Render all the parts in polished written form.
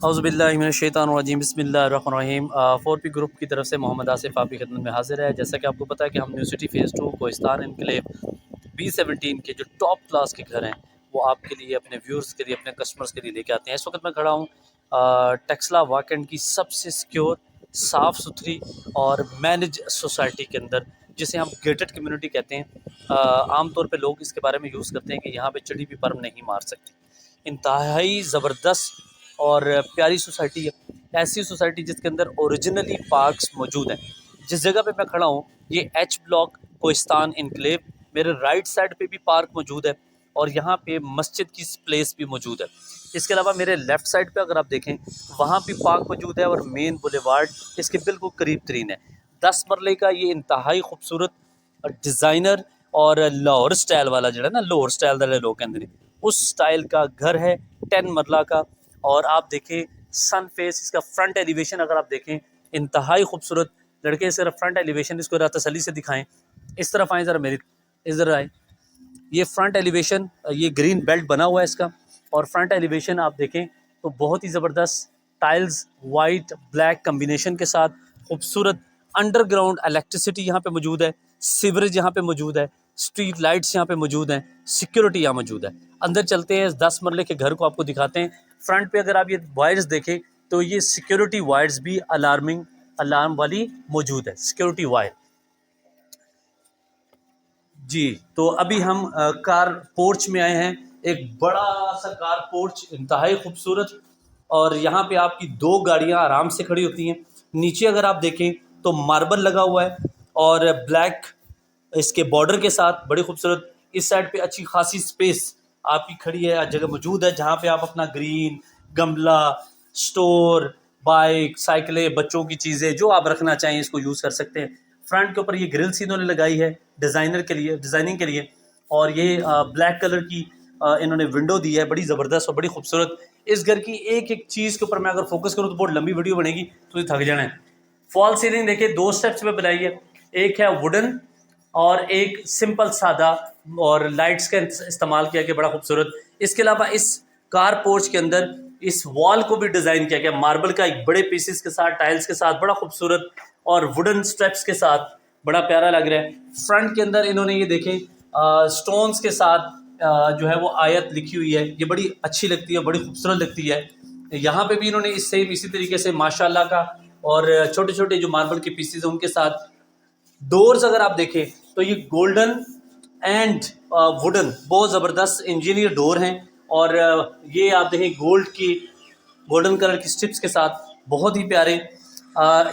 औज़ुबिल्लाहिमिनश्शैतानिर्रजीम बिस्मिल्लाहिर्रहमानिर्रहीम। 4P group की तरफ से मोहम्मद आसिफ आपकी खिदमत में हाजिर है। जैसा कि आपको पता है कि हम new city phase 2 Kohistan enclave B17 के जो टॉप क्लास के घर हैं वो आपके लिए, अपने व्यूअर्स के लिए, अपने कस्टमर्स के लिए लेके आते हैं। इस वक्त मैं खड़ा हूँ टेक्सला वाकंड की सबसे सिक्योर, साफ़ सुथरी और मैनेज सोसाइटी के अंदर, जिसे हम गेटेड कम्युनिटी कहते हैं। आमतौर पे लोग इसके बारे में यूज़ करते हैं कि यहाँ पे चिड़ी भी पर नहीं मार सकती। इंतहाई ज़बरदस्त और प्यारी सोसाइटी है। ऐसी सोसाइटी जिसके अंदर ओरिजिनली पार्क्स मौजूद हैं। जिस जगह पे मैं खड़ा हूँ ये एच ब्लॉक कोहिस्तान इनक्लेव, मेरे राइट साइड पे भी पार्क मौजूद है और यहाँ पे मस्जिद की प्लेस भी मौजूद है। इसके अलावा मेरे लेफ़्ट साइड पे अगर आप देखें वहाँ भी पार्क मौजूद है और मेन बुलेवार्ड इसके बिल्कुल करीब तरीन है। 10 मरले का ये इंतहाई खूबसूरत डिज़ाइनर और लाहौर स्टाइल वाला जो है ना, लाहौर स्टाइल वाले लोग कहते हैं, उस स्टाइल का घर है 10 मरला का। और आप देखें सन फेस, इसका फ्रंट एलिवेशन अगर आप देखें इंतहाई खूबसूरत। लड़के सिर्फ फ्रंट एलिवेशन इसको ज़रा तसल्ली से दिखाएं। इस तरफ आएँ ज़रा, मेरी इधर आए। ये फ्रंट एलिवेशन, ये ग्रीन बेल्ट बना हुआ है इसका, और फ्रंट एलिवेशन आप देखें तो बहुत ही ज़बरदस्त टाइल्स वाइट ब्लैक कम्बिनेशन के साथ खूबसूरत। अंडरग्राउंड इलेक्ट्रिसिटी यहाँ पे मौजूद है, सीवरेज यहाँ पे मौजूद है, स्ट्रीट लाइट्स यहाँ पे मौजूद हैं, सिक्योरिटी यहाँ मौजूद है। अंदर चलते हैं, 10 मरले के घर को आपको दिखाते हैं। फ्रंट पे अगर आप ये वायर्स देखें तो ये सिक्योरिटी वायर्स भी अलार्म वाली मौजूद है, सिक्योरिटी वायर जी। तो अभी हम कार पोर्च में आए हैं। एक बड़ा सा कार पोर्च, इंतहाई खूबसूरत, और यहाँ पे आपकी 2 गाड़ियाँ आराम से खड़ी होती हैं। नीचे अगर आप देखें तो मार्बल लगा हुआ है और ब्लैक इसके बॉर्डर के साथ बड़ी खूबसूरत। इस साइड पे अच्छी खासी स्पेस आपकी खड़ी है, जगह मौजूद है जहाँ पे आप अपना ग्रीन गमला, स्टोर, बाइक, साइकिलें, बच्चों की चीज़ें जो आप रखना चाहें इसको यूज़ कर सकते हैं। फ्रंट के ऊपर ये ग्रिल्स इन्होंने लगाई है डिज़ाइनिंग के लिए, और ये ब्लैक कलर की इन्होंने विंडो दी है, बड़ी ज़बरदस्त और बड़ी खूबसूरत। इस घर की एक एक चीज़ के ऊपर मैं अगर फोकस करूँ तो बहुत लंबी वीडियो बनेगी, तो ये थक जाना है। फॉल सीलिंग देखिए 2 स्टेप्स में बनाई है, एक है वुडन और एक सिंपल सादा, और लाइट्स का इस्तेमाल किया गया, बड़ा खूबसूरत। इसके अलावा इस कार पोर्च के अंदर इस वॉल को भी डिज़ाइन किया गया मार्बल का, एक बड़े पीसेस के साथ, टाइल्स के साथ, बड़ा खूबसूरत, और वुडन स्टेप्स के साथ बड़ा प्यारा लग रहा है। फ्रंट के अंदर इन्होंने ये देखें स्टोन्स के साथ जो है वो आयत लिखी हुई है, ये बड़ी अच्छी लगती है, बड़ी खूबसूरत लगती है। यहाँ पे भी इन्होंने इसी तरीके से माशाल्लाह का, और छोटे छोटे जो मार्बल के पीसेस हैं उनके साथ। डोर्स अगर आप देखें तो ये गोल्डन एंड वुडन बहुत ज़बरदस्त इंजीनियर डोर हैं, और ये आप देखें गोल्डन कलर की स्ट्रिप्स के साथ बहुत ही प्यारे।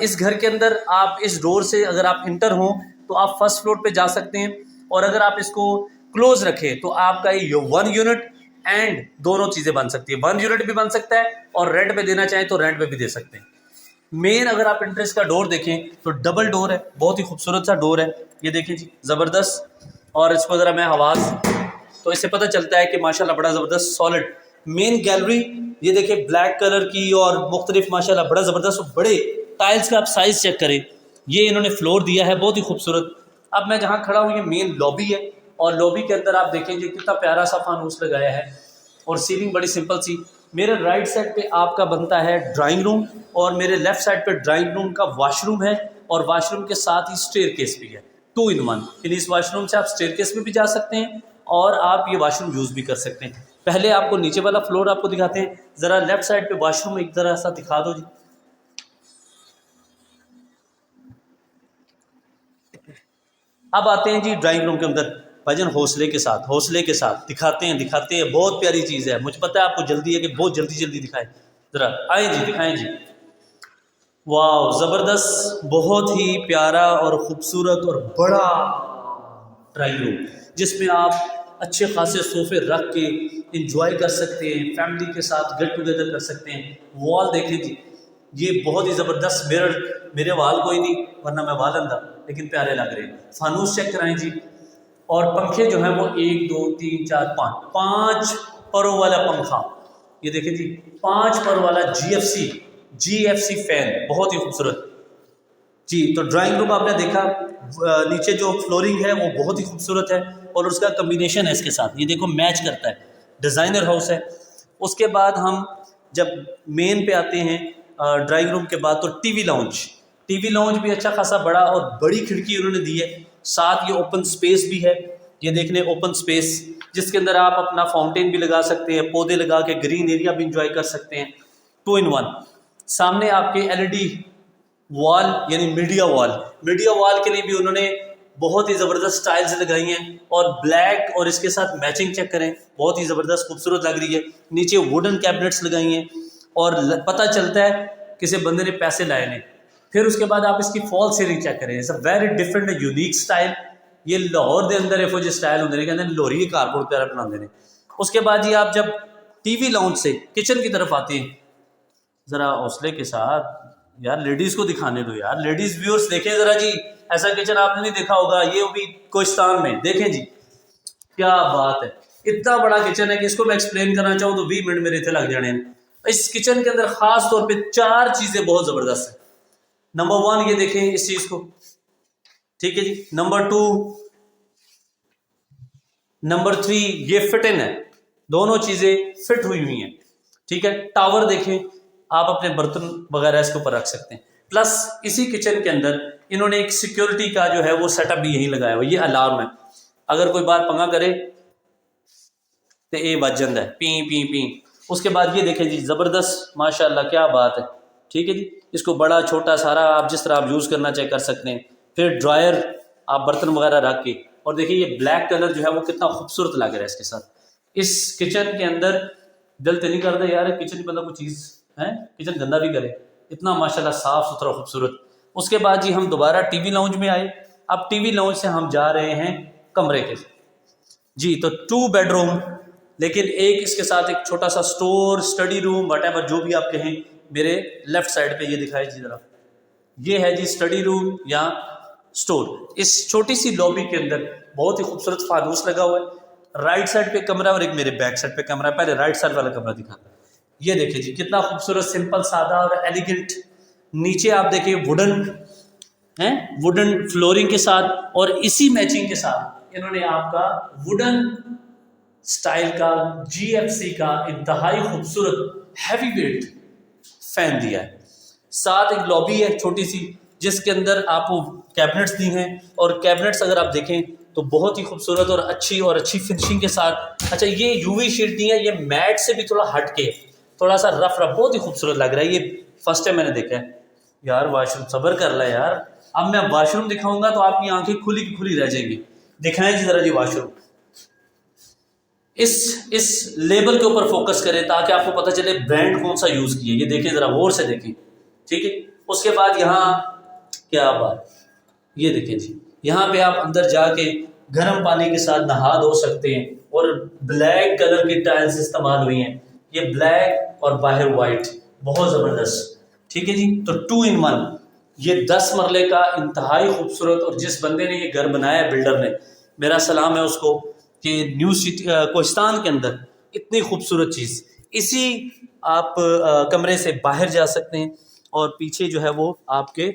इस घर के अंदर आप इस डोर से अगर आप इंटर हों तो आप फर्स्ट फ्लोर पे जा सकते हैं, और अगर आप इसको क्लोज रखें तो आपका ये 1 यूनिट एंड दोनों चीज़ें बन सकती है। 1 यूनिट भी बन सकता है और रेंट पे देना चाहें तो रेंट पे भी दे सकते हैं। मेन अगर आप इंट्रेंस का डोर देखें तो डबल डोर है, बहुत ही खूबसूरत सा डोर है, ये देखें जी, ज़बरदस्त। और इसको ज़रा मैं आवाज़, तो इससे पता चलता है कि माशाल्लाह बड़ा ज़बरदस्त सॉलिड। मेन गैलरी ये देखें ब्लैक कलर की और मुख्तलिफ, माशाल्लाह बड़ा ज़बरदस्त, और बड़े टाइल्स का आप साइज़ चेक करें, ये इन्होंने फ्लोर दिया है, बहुत ही खूबसूरत। अब मैं जहाँ खड़ा हूँ ये मेन लॉबी है, और लॉबी के अंदर आप देखें जी कितना प्यारा सा फानूस लगाया है, और सीलिंग बड़ी सिंपल सी। मेरे राइट साइड पे आपका बनता है ड्राइंग रूम, और मेरे लेफ्ट साइड पे ड्राइंग रूम का वॉशरूम है, और वॉशरूम के साथ ही स्टेयरकेस भी है, 2 in 1। यानी इस वॉशरूम से आप स्टेयरकेस में भी जा सकते हैं और आप ये वॉशरूम यूज़ भी कर सकते हैं। पहले आपको नीचे वाला फ्लोर आपको दिखाते हैं, ज़रा लेफ्ट साइड पे वॉशरूम एक तरह सा दिखा दो जी। अब आते हैं जी ड्राइंग रूम के अंदर। भाईजान हौसले के साथ दिखाते हैं, बहुत प्यारी चीज़ है। मुझे पता है आपको जल्दी है कि बहुत जल्दी दिखाएं, ज़रा आए जी, दिखाएं जी। वाह ज़बरदस्त, बहुत ही प्यारा और ख़ूबसूरत और बड़ा ड्राइंग रूम, जिसमें आप अच्छे खासे सोफ़े रख के इंजॉय कर सकते हैं, फैमिली के साथ गेट टुगेदर कर सकते हैं। वॉल देखें जी, ये बहुत ही ज़बरदस्त मिरर, मेरे वाल कोई नहीं वरना मैं वाल अंधा, लेकिन प्यारे लग रहे हैं। फानूस चेक कराएं जी, और पंखे जो हैं वो 1 2 3 4 5 परों वाला पंखा, ये देखें जी, 5 पर वाला GFC फैन, बहुत ही खूबसूरत जी। तो ड्राइंग रूम आपने देखा, नीचे जो फ्लोरिंग है वो बहुत ही खूबसूरत है, और उसका कम्बिनेशन है इसके साथ, ये देखो मैच करता है, डिज़ाइनर हाउस है। उसके बाद हम जब मेन पे आते हैं ड्राइंग रूम के बाद, तो टीवी लाउंज भी अच्छा खासा बड़ा और बड़ी खिड़की उन्होंने दी है। साथ ये ओपन स्पेस भी है, ये देख लें ओपन स्पेस, जिसके अंदर आप अपना फाउंटेन भी लगा सकते हैं, पौधे लगा के ग्रीन एरिया भी इंजॉय कर सकते हैं। 2 in 1। सामने आपके एलईडी वॉल यानी मीडिया वॉल के लिए भी उन्होंने बहुत ही ज़बरदस्त टाइल्स लगाई हैं, और ब्लैक और इसके साथ मैचिंग चेक करें, बहुत ही ज़बरदस्त खूबसूरत लग रही है। नीचे वुडन कैबिनेट्स लगाई हैं और पता चलता है किसी बंदे ने पैसे लाए ने। फिर उसके बाद आप इसकी फॉल सीलिंग चेक करें, it's a very different unique style. ये लाहौर के अंदर ਇਹੋ ਜਿਹੇ स्टाइल होंगे, कहते हैं लाहौरी कारपोरेट प्यारा बनाते हैं। उसके बाद ये आप जब टीवी लाउंज से किचन की तरफ आते हैं, ज़रा हौसले के साथ यार लेडीज़ को दिखाने दो यार, लेडीज़ व्यूअर्स देखें ज़रा जी, ऐसा किचन आपने नहीं देखा होगा, ये भी कोहिस्तान में, देखें जी क्या बात है। इतना बड़ा किचन है कि इसको मैं एक्सप्लेन करना चाहूँ तो 20 मिनट मेरे इतने लग जाने हैं। इस किचन के अंदर ख़ास तौर पे 4 चीज़ें बहुत ज़बरदस्त है। नंबर 1 ये देखें इस चीज़ को, ठीक है जी। नंबर 2, नंबर 3 ये फिट इन है, दोनों चीज़ें फिट हुई हुई हैं, ठीक है। टावर देखें, आप अपने बर्तन वगैरह इसके ऊपर रख सकते हैं। प्लस इसी किचन के अंदर इन्होंने एक सिक्योरिटी का जो है वो सेटअप भी यहीं लगाया हुआ, ये अलार्म है, अगर कोई बार पंगा करे तो ये बज जाता है, पी पी पी। उसके बाद ये देखें जी, ज़बरदस्त माशाल्लाह क्या बात है, ठीक है जी। इसको बड़ा छोटा सारा आप जिस तरह आप यूज़ करना चाहे कर सकते हैं। फिर ड्रायर आप बर्तन वगैरह रख के, और देखिए ये ब्लैक कलर जो है वो कितना खूबसूरत लग रहा है इसके साथ। इस किचन के अंदर दिल तो नहीं करता यार किचन मतलब कोई चीज़ है, किचन गंदा भी करे, इतना माशाल्लाह साफ़ सुथरा खूबसूरत। उसके बाद जी हम दोबारा टीवी लाउंज में आए। अब टीवी लाउंज से हम जा रहे हैं कमरे के जी, तो 2 बेडरूम, लेकिन एक इसके साथ एक छोटा सा स्टोर, स्टडी रूम, वटेवर जो भी आप कहें। मेरे लेफ्ट साइड पे ये दिखाई जी ज़रा, ये है जी स्टडी रूम या स्टोर। इस छोटी सी लॉबी के अंदर बहुत ही खूबसूरत फानूस लगा हुआ है। राइट साइड पे कमरा और एक मेरे बैक साइड पे कमरा। पहले राइट साइड वाला कमरा दिखाता, ये देखिए जी कितना खूबसूरत, सिंपल, सादा और एलिगेंट। नीचे आप देखिए वुडन है, वुडन फ्लोरिंग के साथ, और इसी मैचिंग के साथ इन्होंने आपका वुडन स्टाइल का GFC का इंतहाई खूबसूरत हैवी वेट फैन दिया है। साथ एक लॉबी है छोटी सी, जिसके अंदर आपको कैबिनेट्स दी हैं, और कैबिनेट्स अगर आप देखें तो बहुत ही खूबसूरत और अच्छी फिनिशिंग के साथ। अच्छा ये UV शीट दी है, ये मैट से भी थोड़ा हट के, थोड़ा सा रफ बहुत ही खूबसूरत लग रहा है। ये फर्स्ट टाइम मैंने देखा है यार। वाशरूम सब्र कर ला यार, अब मैं वाशरूम दिखाऊंगा तो आपकी आंखें खुली की खुली रह जाएंगी। दिखाएं जी जरा जी वाशरूम, इस लेबल के ऊपर फोकस करें ताकि आपको पता चले ब्रांड कौन सा यूज़ किया। ये देखें ज़रा गौर से देखें, ठीक है। उसके बाद यहाँ क्या बात, ये देखें जी, यहाँ पे आप अंदर जाके गर्म पानी के साथ नहा धो सकते हैं, और ब्लैक कलर की टाइल्स इस्तेमाल हुई हैं, ये ब्लैक और बाहर वाइट, बहुत ज़बरदस्त, ठीक है जी। तो 2 in 1, ये 10 मरले का इंतहाई खूबसूरत, और जिस बंदे ने ये घर बनाया है, बिल्डर ने, मेरा सलाम है उसको कि न्यू सिटी कोहिस्तान के अंदर इतनी खूबसूरत चीज़। इसी आप कमरे से बाहर जा सकते हैं, और पीछे जो है वो आपके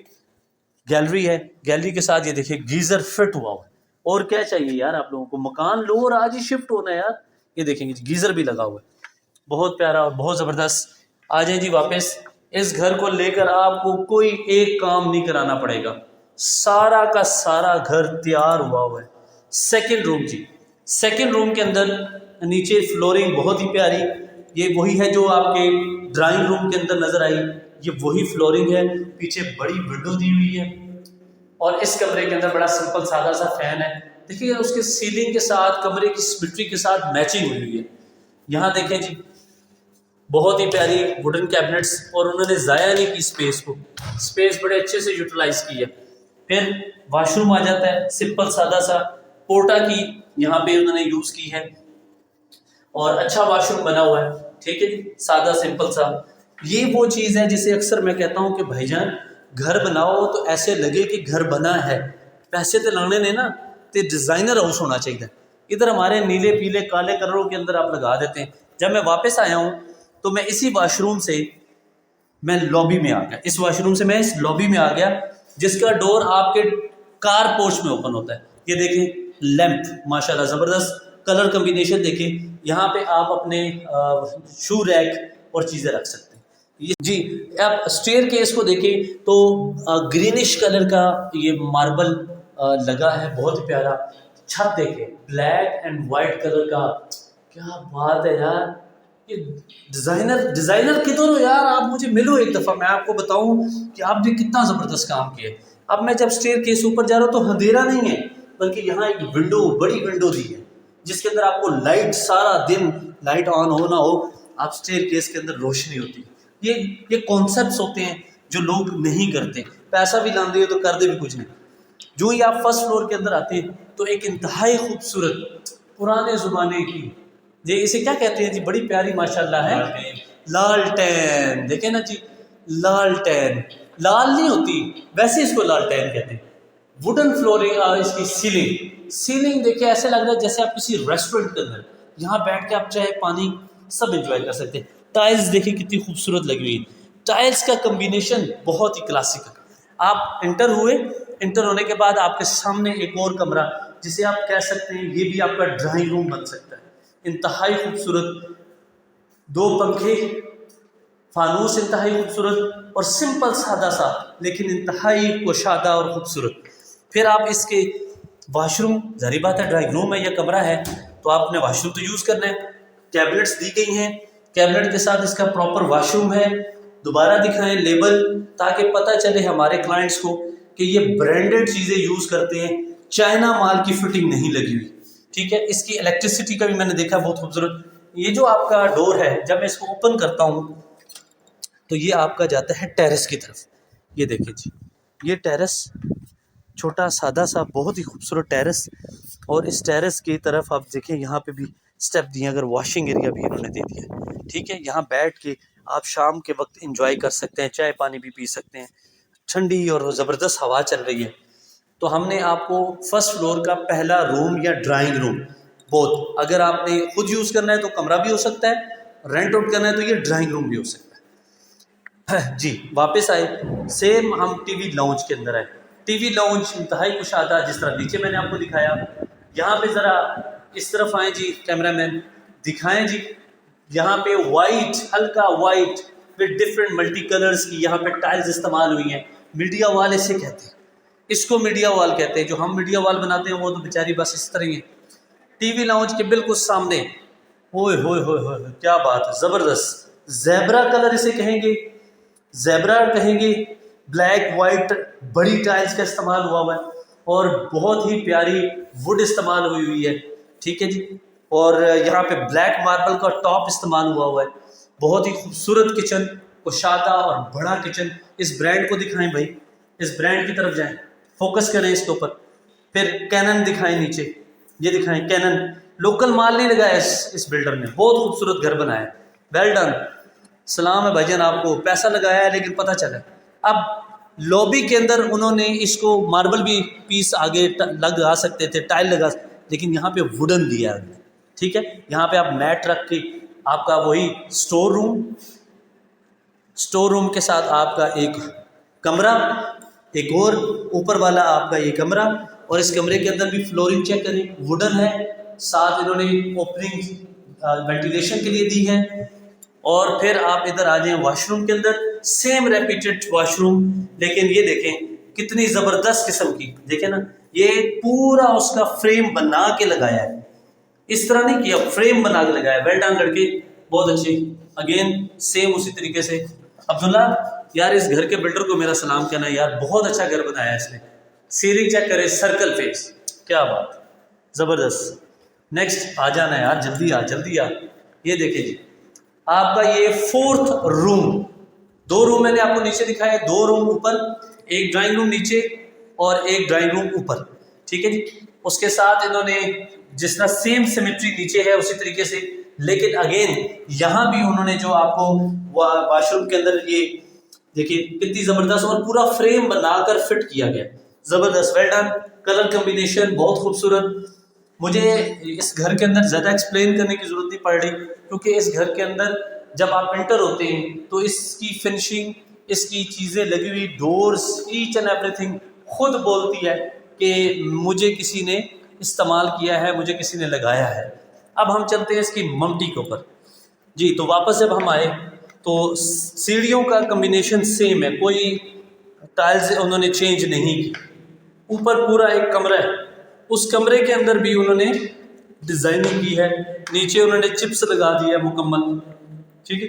गैलरी है। गैलरी के साथ ये देखिए गीज़र फिट हुआ हुआ है, और क्या चाहिए यार आप लोगों को, मकान लो और आज ही शिफ्ट होना है यार। ये देखेंगे गीज़र भी लगा हुआ है, बहुत प्यारा और बहुत ज़बरदस्त। आ जाए जी वापस, इस घर को लेकर आपको कोई एक काम नहीं कराना पड़ेगा, सारा का सारा घर तैयार हुआ हुआ है। सेकंड रूम जी, सेकंड रूम के अंदर नीचे फ्लोरिंग बहुत ही प्यारी, ये वही है जो आपके ड्राइंग रूम के अंदर नज़र आई, ये वही फ्लोरिंग है। पीछे बड़ी विंडो दी हुई है, और इस कमरे के अंदर बड़ा सिंपल सादा सा फैन है। देखिए उसके सीलिंग के साथ कमरे की सिमेट्री के साथ मैचिंग हुई हुई है। यहाँ देखें जी बहुत ही प्यारी वुडन कैबिनेट्स, और उन्होंने ज़ाया नहीं की स्पेस को, स्पेस बड़े अच्छे से यूटिलाइज की है। फिर वाशरूम आ जाता है, सिंपल सादा सा, पोर्टा की यहाँ पे उन्होंने यूज़ की है, और अच्छा वाशरूम बना हुआ है, ठीक है जी, सादा सिंपल सा। ये वो चीज़ है जिसे अक्सर मैं कहता हूँ कि भाईजान घर बनाओ तो ऐसे लगे कि घर बना है, पैसे तो लाने ने ना, तो डिज़ाइनर हाउस होना चाहिए। इधर हमारे नीले पीले काले कलरों के अंदर आप लगा देते हैं। जब मैं वापस आया हूँ तो मैं इसी वाशरूम से मैं लॉबी में आ गया, इस वाशरूम से मैं इस लॉबी में आ गया, जिसका डोर आपके कार पोर्च में ओपन होता है। ये देखें लैंप माशाल्लाह ज़बरदस्त कलर कम्बिनेशन देखें। यहाँ पे आप अपने शू रैक और चीज़ें रख सकते हैं। ये जी, आप स्टेयर केस को देखें तो ग्रीनिश कलर का ये मार्बल लगा है, बहुत ही प्यारा। छत देखें, ब्लैक एंड वाइट कलर का, क्या बात है यार। ये डिज़ाइनर किधर हो यार, आप मुझे मिलो एक दफ़ा, मैं आपको बताऊं कि आपने कितना ज़बरदस्त काम किया है। अब मैं जब स्टेयर केस ऊपर जा रहा हूँ तो अंधेरा नहीं है, बल्कि यहाँ एक विंडो, बड़ी विंडो दी है जिसके अंदर आपको लाइट, सारा दिन लाइट ऑन हो ना हो, आप स्टेयर केस के अंदर रोशनी होती है। ये कॉन्सेप्ट्स होते हैं जो लोग नहीं करते, पैसा भी लाते हो तो कर दे भी कुछ नहीं। जो ही आप फर्स्ट फ्लोर के अंदर आते हैं तो एक इंतहाई खूबसूरत पुराने ज़माने की, ये इसे क्या कहते हैं जी, बड़ी प्यारी माशाल्लाह है, लालटेन। देखे ना जी, लालटेन, लाल नहीं होती वैसे इसको लालटेन कहते हैं। वुडन फ्लोरिंग और इसकी सीलिंग देखिए, ऐसे लग रहा है जैसे आप किसी रेस्टोरेंट के अंदर यहाँ बैठ के आप चाय पानी सब एंजॉय कर सकते हैं। टाइल्स देखिए कितनी खूबसूरत लगी हुई है, टाइल्स का कम्बिनेशन बहुत ही क्लासिक है। आप इंटर होने के बाद आपके सामने एक और कमरा, जिसे आप कह सकते हैं ये भी आपका ड्राइंग रूम बन सकता है। इंतहाई खूबसूरत, 2 पंखे, फानूस इंतहाई खूबसूरत और सिंपल सादा सा, लेकिन इंतहाई कुशादा और खूबसूरत। फिर आप इसके वाशरूम, जारी बात है ड्राइंग रूम है या कमरा है तो आपने वाशरूम तो यूज़ करना है। कैबिनेट्स दी गई हैं, कैबिनेट के साथ इसका प्रॉपर वाशरूम है। दोबारा दिखाएं लेबल, ताकि पता चले हमारे क्लाइंट्स को कि ये ब्रांडेड चीज़ें यूज़ करते हैं, चाइना माल की फिटिंग नहीं लगी हुई। ठीक है, इसकी इलेक्ट्रिसिटी का भी मैंने देखा, बहुत खूबसूरत। ये जो आपका डोर है, जब मैं इसको ओपन करता हूँ तो ये आपका जाता है टेरेस की तरफ। ये देखिए जी, ये टेरेस, छोटा सादा सा बहुत ही खूबसूरत टेरेस, और इस टेरेस की तरफ आप देखें यहाँ पे भी स्टेप दिए, अगर वॉशिंग एरिया भी इन्होंने दे दिया है। ठीक है, यहाँ बैठ के आप शाम के वक्त एंजॉय कर सकते हैं, चाय पानी भी पी सकते हैं, ठंडी और ज़बरदस्त हवा चल रही है। तो हमने आपको फर्स्ट फ्लोर का पहला रूम या ड्राइंग रूम, बोथ, अगर आपने खुद यूज़ करना है तो कमरा भी हो सकता है, रेंट आउट करना है तो ये ड्राइंग रूम भी हो सकता है। जी, वापस आए, सेम हम टीवी लाउंज के अंदर आए। टीवी लाउंज इंतहाई कुशादा, जिस तरह नीचे मैंने आपको दिखाया। यहाँ पे ज़रा इस तरफ आए जी, कैमरामैन दिखाएं जी। यहाँ पे वाइट, हल्का white with different multi colours की यहाँ पे टाइल्स इस्तेमाल हुई हैं। मीडिया वॉल इसे कहते हैं, इसको मीडिया वॉल कहते हैं। जो हम मीडिया वॉल बनाते हैं वो तो बेचारी बस इस तरह ही है। टीवी लाउंज के बिल्कुल सामने, ओए होए होए होए, क्या बात है, ज़बरदस्त ज़ेब्रा कलर इसे कहेंगे, ज़ेब्रा कहेंगे। ब्लैक वाइट बड़ी टाइल्स का इस्तेमाल हुआ है और बहुत ही प्यारी वुड इस्तेमाल हुई है। ठीक है जी, और यहाँ पे ब्लैक मार्बल का टॉप इस्तेमाल हुआ है। बहुत ही खूबसूरत किचन, कुशादा और बड़ा किचन। इस ब्रांड को दिखाएं भाई, इस ब्रांड की तरफ जाएं, फोकस करें इसके ऊपर। फिर कैनन दिखाएं नीचे, ये दिखाएं कैनन। लोकल माल नहीं लगाया इस बिल्डर ने, बहुत खूबसूरत घर बनाया है, वेल डन, सलाम है भाईजान, आपको पैसा लगाया है लेकिन पता चला। अब लॉबी के अंदर उन्होंने इसको मार्बल भी पीस आगे लगा सकते थे, टाइल लगा, लेकिन यहाँ पे वुडन दिया है। ठीक है, यहाँ पे आप मैट रख के आपका वही स्टोर रूम के साथ आपका एक कमरा, एक और ऊपर वाला आपका ये कमरा, और इस कमरे के अंदर भी फ्लोरिंग चेक करें, वुडन है, साथ इन्होंने ओपनिंग वेंटिलेशन के लिए दी है। और फिर आप इधर आ जाएं वॉशरूम के अंदर, सेम रेपिटेड वॉशरूम, लेकिन ये देखें कितनी ज़बरदस्त किस्म की, देखें ना, ये पूरा उसका फ्रेम बना के लगाया है, इस तरह नहीं किया, फ्रेम बना के लगाया। वेल डन लड़के, बहुत अच्छे। अगेन सेम उसी तरीके से। अब्दुल्ला यार, इस घर के बिल्डर को मेरा सलाम कहना यार, बहुत अच्छा घर बनाया है इसने। सीलिंग चेक करे, सर्कल फेस, क्या बात, ज़बरदस्त। नेक्स्ट आ जाना यार, जल्दी आ। ये देखिए जी, आपका ये 4th रूम, 2 रूम मैंने आपको नीचे दिखाया, 2 रूम ऊपर, एक ड्राइंग रूम नीचे और एक ड्राइंग रूम ऊपर। ठीक है जी, उसके साथ इन्होंने जिस तरह सेम सिमेट्री नीचे है उसी तरीके से, लेकिन अगेन यहाँ भी उन्होंने जो आपको वॉशरूम के अंदर, ये देखिए कितनी ज़बरदस्त, और पूरा फ्रेम बनाकर फिट किया गया, ज़बरदस्त, वेल डन। कलर कम्बिनेशन बहुत खूबसूरत। मुझे इस घर के अंदर ज़्यादा एक्सप्लेन करने की ज़रूरत नहीं पड़ रही, क्योंकि इस घर के अंदर जब आप एंटर होते हैं तो इसकी फिनिशिंग, इसकी चीज़ें लगी हुई, डोर्स, ईच एंड एवरीथिंग खुद बोलती है कि मुझे किसी ने इस्तेमाल किया है, मुझे किसी ने लगाया है। अब हम चलते हैं इसकी ममटी के ऊपर जी। तो वापस जब हम आए तो सीढ़ियों का कम्बिनेशन सेम है, कोई टाइल्स उन्होंने चेंज नहीं की। ऊपर पूरा एक कमरा है, उस कमरे के अंदर भी उन्होंने डिज़ाइनिंग की है, नीचे उन्होंने चिप्स लगा दिया है मुकम्मल, ठीक है।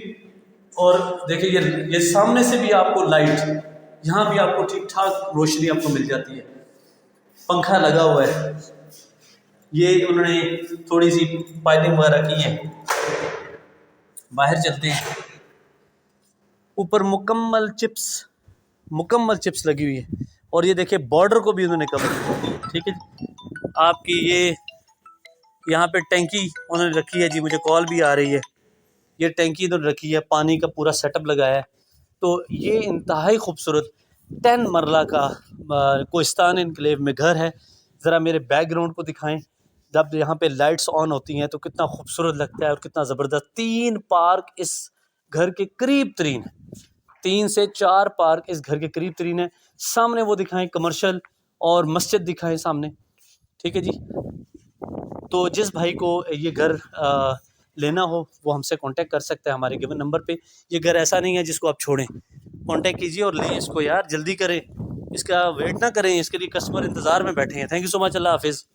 और देखिए ये सामने से भी आपको लाइट, यहाँ भी आपको ठीक ठाक रोशनी आपको मिल जाती है। पंखा लगा हुआ है, ये उन्होंने थोड़ी सी पाइपिंग वगैरह की है। बाहर चलते हैं, ऊपर मुकम्मल चिप्स लगी हुई है। और ये देखिए बॉर्डर को भी उन्होंने कवर किया, ठीक है जी। आपकी ये यहाँ पे टैंकी उन्होंने रखी है जी, मुझे कॉल भी आ रही है। ये टैंकी इन्होंने रखी है, पानी का पूरा सेटअप लगाया है। तो ये इंतहाई खूबसूरत 10 मरला का कोहिस्तान इनक्लेव में घर है। ज़रा मेरे बैकग्राउंड को दिखाएं, जब यहाँ पे लाइट्स ऑन होती हैं तो कितना खूबसूरत लगता है और कितना ज़बरदस्त। 3 पार्क इस घर के करीब तरीन है, 3 से 4 पार्क इस घर के करीब तरीन है। सामने वो दिखाएं कमर्शियल और मस्जिद दिखाएं सामने, ठीक है जी। तो जिस भाई को ये घर लेना हो वो हमसे कांटेक्ट कर सकते हैं हमारे गिवन नंबर पे। ये घर ऐसा नहीं है जिसको आप छोड़ें, कांटेक्ट कीजिए और लें इसको यार, जल्दी करें, इसका वेट ना करें, इसके लिए कस्टमर इंतज़ार में बैठे हैं। थैंक यू सो मच, अल्लाह हाफिज़।